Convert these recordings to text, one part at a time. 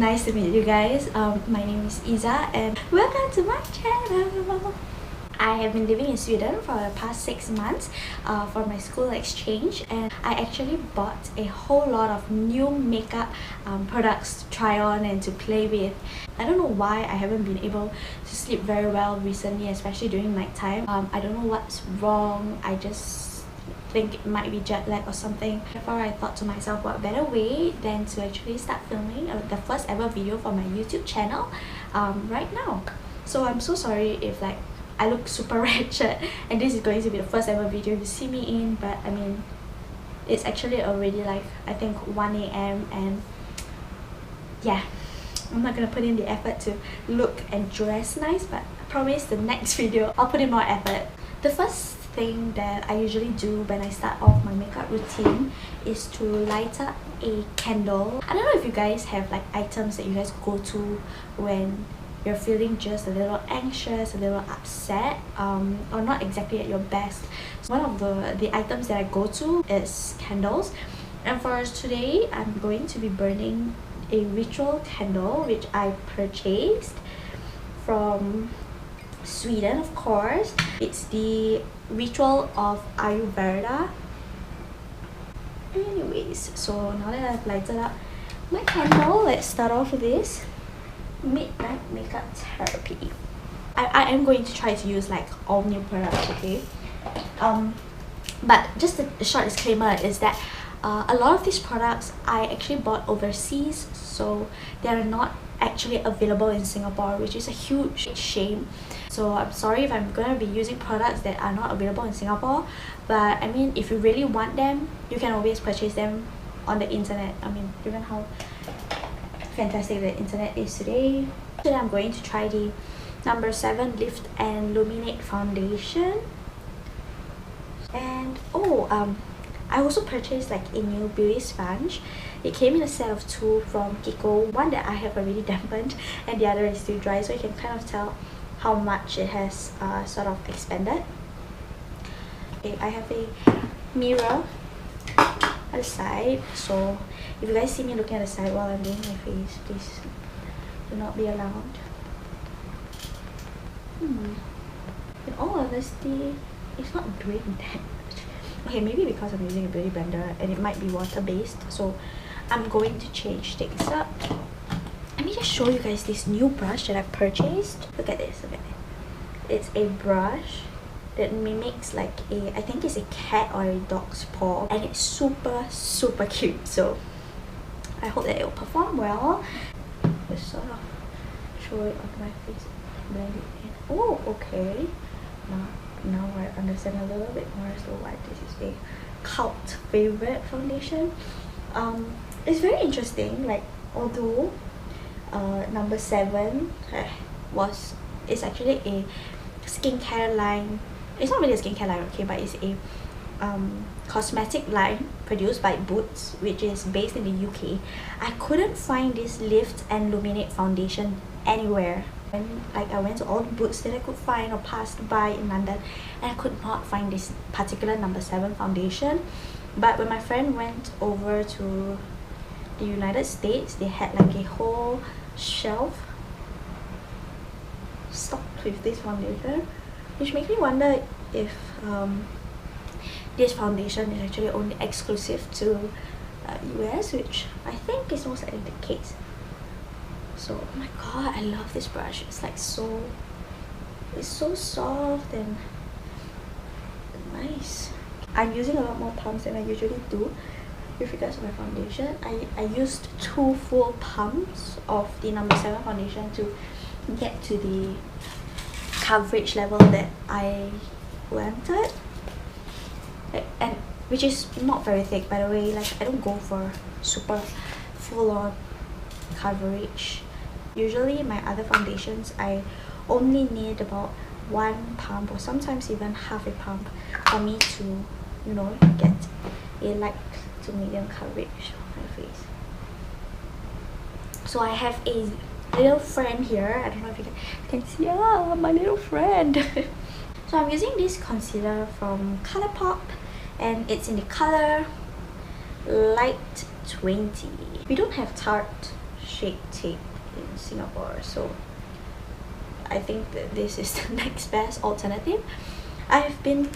nice to meet you guys. My name is Iza and welcome to my channel. I have been living in Sweden for the past 6 months for my school exchange, and I actually bought a whole lot of new makeup products to try on and to play with. I don't know why I haven't been able to sleep very well recently, especially during night time. I don't know what's wrong. I just think it might be jet lag or something. Therefore, I thought to myself, what better way than to actually start filming the first ever video for my YouTube channel right now. So I'm so sorry if like I look super wretched and this is going to be the first ever video you see me in, but I mean, it's actually already like I think 1 AM and yeah, I'm not gonna put in the effort to look and dress nice, but I promise the next video I'll put in more effort. The first thing that I usually do when I start off my makeup routine is to light up a candle. I don't know if you guys have like items that you guys go to when you're feeling just a little anxious, a little upset, or not exactly at your best. So one of the items that I go to is candles, and for today I'm going to be burning a ritual candle which I purchased from Sweden, of course. It's the Ritual of Ayurveda. Anyways, so now that I've lighted up my candle, let's start off with this midnight makeup therapy. I am going to try to use like all new products, okay? But just a short disclaimer is that a lot of these products I actually bought overseas, so they are not actually available in Singapore, which is a huge shame. So I'm sorry if I'm gonna be using products that are not available in Singapore, but I mean, if you really want them, you can always purchase them on the internet. I mean, given how fantastic the internet is today. Today I'm going to try the number 7 Lift and Luminate foundation. And I also purchased like a new beauty sponge. It came in a set of 2 from Kiko. One that I have already dampened and the other is still dry, so you can kind of tell how much it has sort of expanded. Okay, I have a mirror at the side, so if you guys see me looking at the side while I'm doing my face, please do not be alarmed. In all honesty, it's not doing that much. Okay, maybe because I'm using a beauty blender and it might be water based, so I'm going to change things up. Let me just show you guys this new brush that I purchased. Look at this, look at it. It's a brush that mimics like I think it's a cat or a dog's paw, and it's super cute. So I hope that it will perform well. Just sort of show it on my face, blend it in. Oh, okay. Now I understand a little bit more as to why this is a cult favorite foundation. It's very interesting, like although number 7 is actually a skincare line. It's not really a skincare line, okay, but it's a cosmetic line produced by Boots, which is based in the UK. I couldn't find this Lift and Luminate foundation anywhere. And like I went to all the Boots that I could find or passed by in London, and I could not find this particular number 7 foundation. But when my friend went over to the United States, they had like a whole shelf stocked with this foundation, which makes me wonder if this foundation is actually only exclusive to US, which I think is most likely the case. So oh my god, I love this brush. It's like it's so soft and nice. I'm using a lot more pumps than I usually do with regards to my foundation. I used 2 full pumps of the number 7 foundation to get to the coverage level that I wanted, and which is not very thick, by the way. Like I don't go for super full-on coverage. Usually my other foundations I only need about 1 pump or sometimes even half a pump for me to, you know, get a light to medium coverage on my face. So I have a little friend here. I don't know if you can see, my little friend. So I'm using this concealer from Colorpop, and it's in the color Light 20. We don't have Tarte Shape Tape in Singapore, so I think that this is the next best alternative. I've been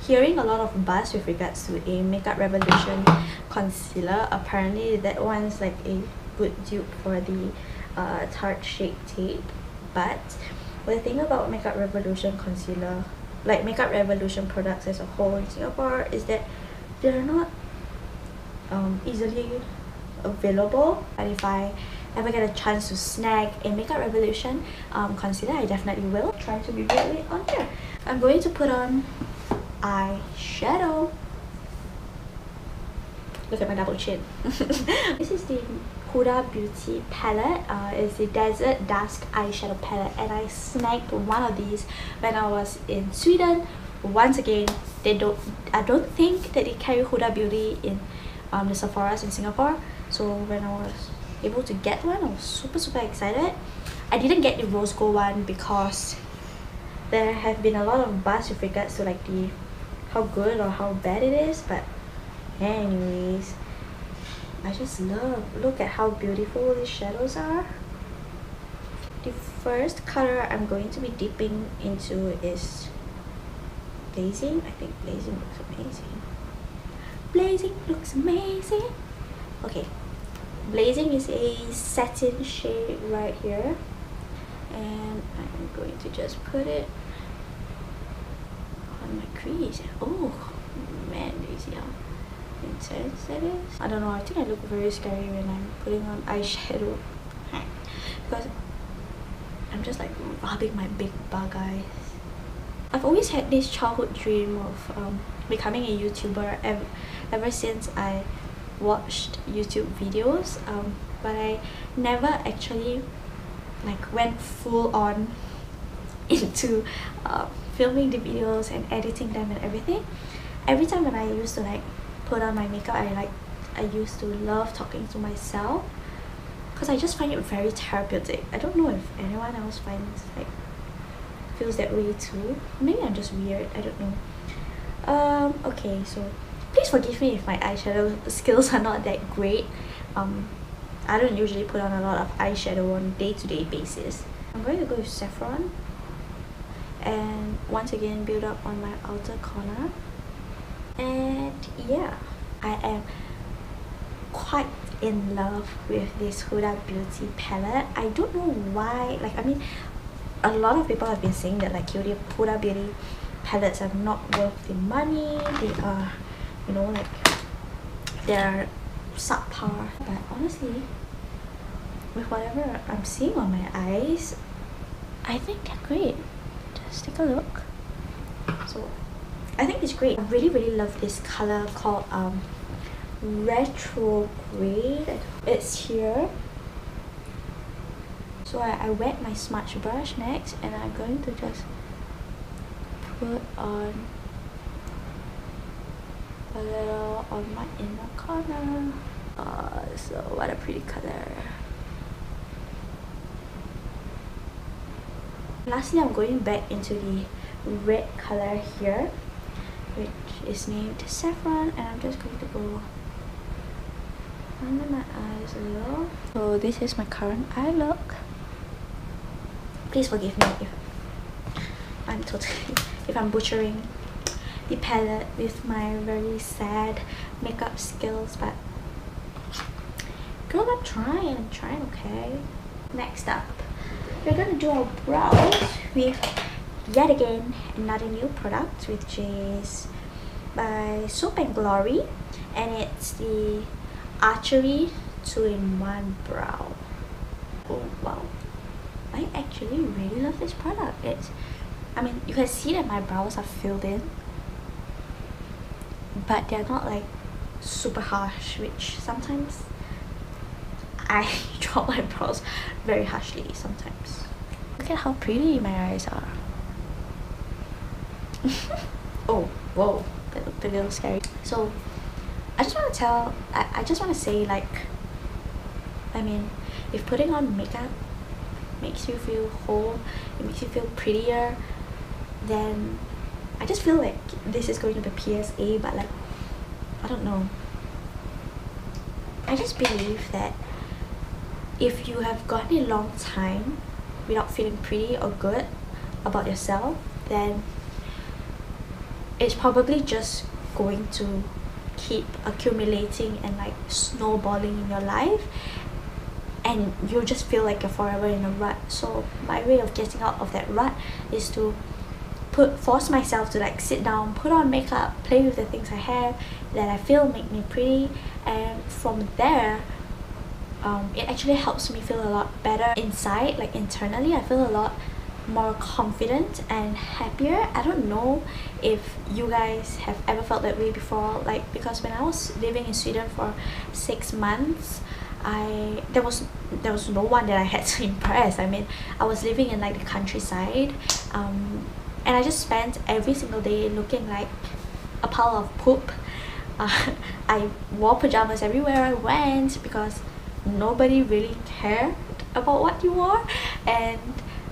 hearing a lot of buzz with regards to a Makeup Revolution concealer. Apparently that one's like a good dupe for the Tarte Shape Tape, but the thing about Makeup Revolution concealer, like Makeup Revolution products as a whole in Singapore, is that they're not easily available. But if I ever get a chance to snag a Makeup Revolution concealer, I definitely will. Try to reveal it on here. I'm going to put on eyeshadow. Look at my double chin. This is the Huda Beauty palette. It's the Desert Dusk eyeshadow palette, and I snagged one of these when I was in Sweden. Once again, I don't think that they carry Huda Beauty in the Sephora's in Singapore. So when I was able to get one, I was super excited. I didn't get the rose gold one because there have been a lot of buzz with regards to like the how good or how bad it is, but anyways, I just look at how beautiful these shadows are. The first color I'm going to be dipping into is Blazing. I think Blazing looks amazing. Blazing looks amazing. Okay, Blazing is a satin shade right here, and I'm going to just put it on my crease. Oh man, do you see how intense that is? I don't know, I think I look very scary when I'm putting on eyeshadow because I'm just like rubbing my big bug eyes. I've always had this childhood dream of becoming a YouTuber ever since I watched YouTube videos, but I never actually like went full on into filming the videos and editing them and everything. Every time when I used to like put on my makeup, I used to love talking to myself because I just find it very therapeutic. I don't know if anyone else feels that way too. Maybe I'm just weird, I don't know. Okay, so please forgive me if my eyeshadow skills are not that great. I don't usually put on a lot of eyeshadow on a day-to-day basis. I'm going to go with Saffron and once again build up on my outer corner. And yeah, I am quite in love with this Huda Beauty palette. I don't know why, like, I mean, a lot of people have been saying that like Huda Beauty palettes are not worth the money. They are, you know, like, they're subpar. But honestly, with whatever I'm seeing on my eyes, I think they're great. Just take a look. So I think it's great. I really love this color called Retrograde. It's here. So I wet my smudge brush next, and I'm going to just put on a little on my inner corner. So what a pretty color. Lastly, I'm going back into the red color here, which is named Saffron, and I'm just going to go under my eyes a little. So this is my current eye look. Please forgive me if I'm butchering the palette with my very sad makeup skills, but girl, I'm trying, okay? Next up, we're gonna do our brows with yet again another new product, which is by Soap & Glory, and it's the Archery 2-in-1 brow. Oh wow, I actually really love this product. I mean, you can see that my brows are filled in, but they're not like super harsh, which sometimes I draw my brows very harshly sometimes. Look at how pretty my eyes are. Oh, whoa, that looked a little scary. So I just want to say, like, I mean, if putting on makeup makes you feel whole, it makes you feel prettier, then I just feel like this is going to be PSA, but like, I don't know. I just believe that if you have gone a long time without feeling pretty or good about yourself, then it's probably just going to keep accumulating and like snowballing in your life, and you'll just feel like you're forever in a rut. So my way of getting out of that rut is to force myself to like sit down, put on makeup, play with the things I have that I feel make me pretty, and from there it actually helps me feel a lot better inside. Like internally I feel a lot more confident and happier. I don't know if you guys have ever felt that way before, like because when I was living in Sweden for 6 months, there was no one that I had to impress. I mean, I was living in like the countryside, and I just spent every single day looking like a pile of poop. I wore pajamas everywhere I went because nobody really cared about what you wore, and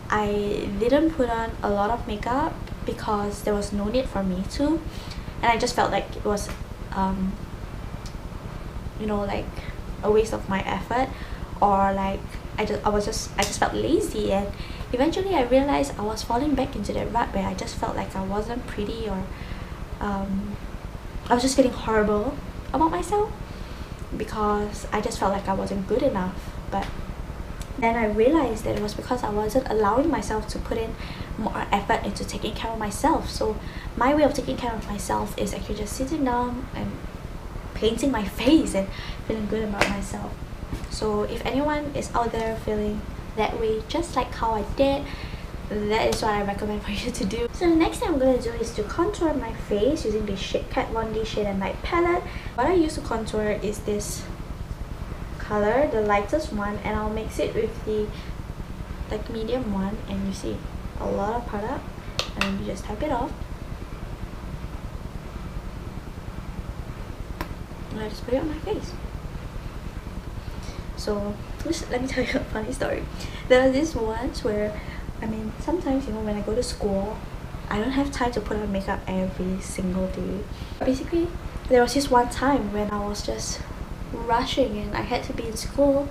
I didn't put on a lot of makeup because there was no need for me to, and I just felt like it was you know, like a waste of my effort, or like I just felt lazy. And eventually I realized I was falling back into that rut where I just felt like I wasn't pretty, or I was just feeling horrible about myself because I just felt like I wasn't good enough. But then I realized that it was because I wasn't allowing myself to put in more effort into taking care of myself. So my way of taking care of myself is actually just sitting down and painting my face and feeling good about myself. So if anyone is out there feeling that way, just like how I did, that is what I recommend for you to do. So the next thing I'm going to do is to contour my face using the Kat Von D Shade and Light palette. What I use to contour is this color, the lightest one, and I'll mix it with the like medium one, and you see a lot of product, and you just tap it off. And I just put it on my face. So just let me tell you a funny story. There are these ones where, I mean, sometimes, you know, when I go to school, I don't have time to put on makeup every single day. Basically, there was this one time when I was just rushing and I had to be in school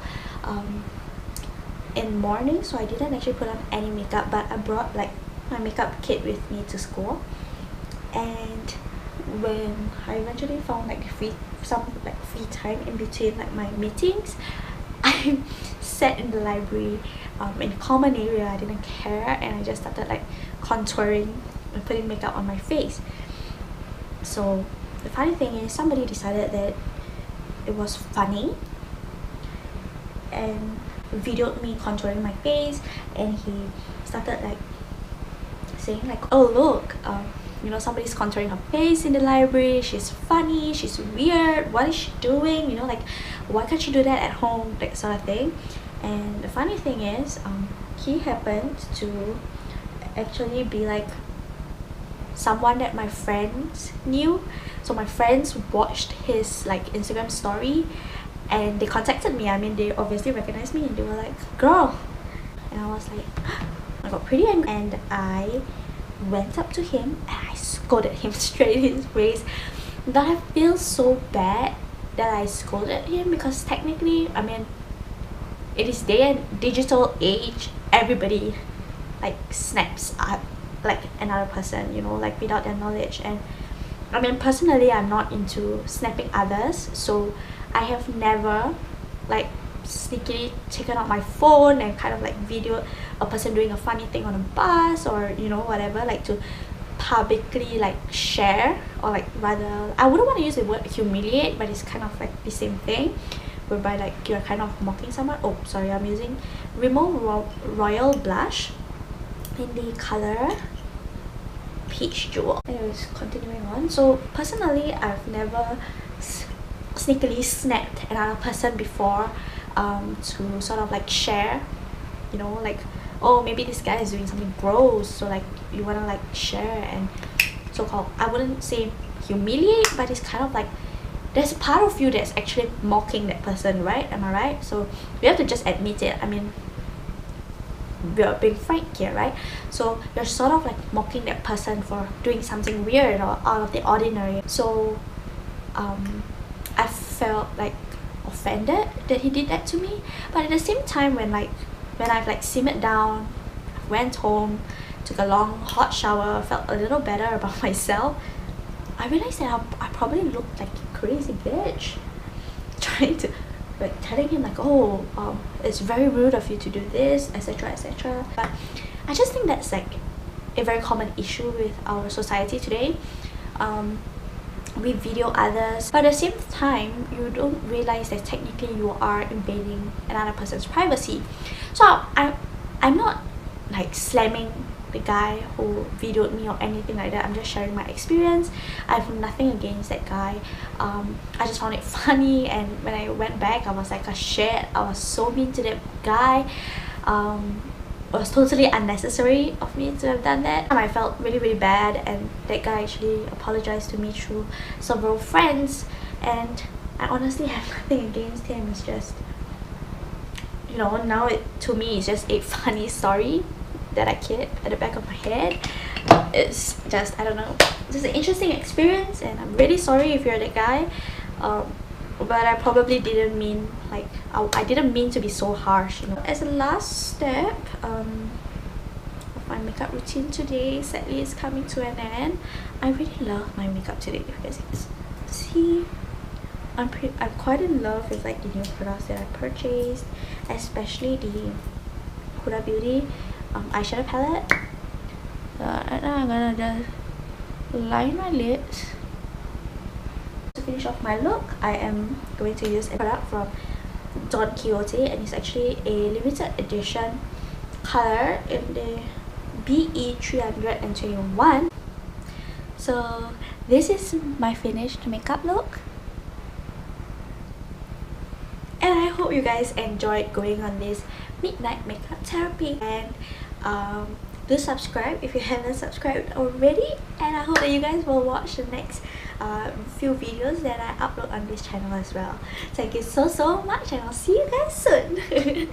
in morning, so I didn't actually put on any makeup, but I brought like my makeup kit with me to school. And when I eventually found like some free time in between like my meetings, I sat in the library in a common area. I didn't care, and I just started like contouring and putting makeup on my face. So the funny thing is, somebody decided that it was funny and videoed me contouring my face, and he started like saying like, oh look, you know, somebody's contouring her face in the library, she's funny, she's weird, what is she doing, you know, like why can't she do that at home, that sort of thing. And the funny thing is, he happened to actually be like someone that my friends knew. So my friends watched his like Instagram story and they contacted me. I mean, they obviously recognized me and they were like, girl. And I was like, I got pretty angry, and I went up to him and I scolded him straight in his face. That I feel so bad that I scolded him, because technically, I mean, it is digital age, everybody like snaps at like another person, you know, like without their knowledge. And I mean, personally, I'm not into snapping others, so I have never like sneakily taken out my phone and kind of like video a person doing a funny thing on a bus, or you know, whatever, like to publicly like share, or like rather, I wouldn't want to use the word humiliate, but it's kind of like the same thing, whereby like you're kind of mocking someone. Oh sorry, I'm using Rimmel Royal Blush in the color Peach Jewel. Anyways, continuing on. So personally, I've never sneakily snapped another person before to sort of like share, you know, like, oh maybe this guy is doing something gross, so like you want to like share and so-called, I wouldn't say humiliate, but it's kind of like there's a part of you that's actually mocking that person, right? Am I right? So you have to just admit it. I mean, we're being frank here, right? So you're sort of like mocking that person for doing something weird or out of the ordinary. So I felt like offended that he did that to me. But at the same time, when I've like simmered down, went home, took a long hot shower, felt a little better about myself, I realized that I probably looked like a crazy bitch, trying to like telling him like, oh, it's very rude of you to do this, etc, etc. But I just think that's like a very common issue with our society today. We video others, but at the same time you don't realize that technically you are invading another person's privacy. So I'm not like slamming the guy who videoed me or anything like that. I'm just sharing my experience. I have nothing against that guy. I just found it funny, and when I went back I was like, shit, I was so mean to that guy. It was totally unnecessary of me to have done that. I felt really bad, and that guy actually apologized to me through several friends, and I honestly have nothing against him. It's just, you know, now to me it's just a funny story that I keep at the back of my head. It's just, I don't know, just an interesting experience, and I'm really sorry if you're that guy. But I probably didn't mean, like, I didn't mean to be so harsh, you know. As a last step of my makeup routine today, sadly is coming to an end. I really love my makeup today, if you guys can see. I'm quite in love with like the new products that I purchased, especially the Huda Beauty eyeshadow palette. Right now I'm gonna just line my lips. To finish off my look, I am going to use a product from Don Quixote, and it's actually a limited edition color in the BE 321. So this is my finished makeup look, and I hope you guys enjoyed going on this midnight makeup therapy. And do subscribe if you haven't subscribed already, and I hope that you guys will watch the next few videos that I upload on this channel as well. Thank you so much, and I'll see you guys soon.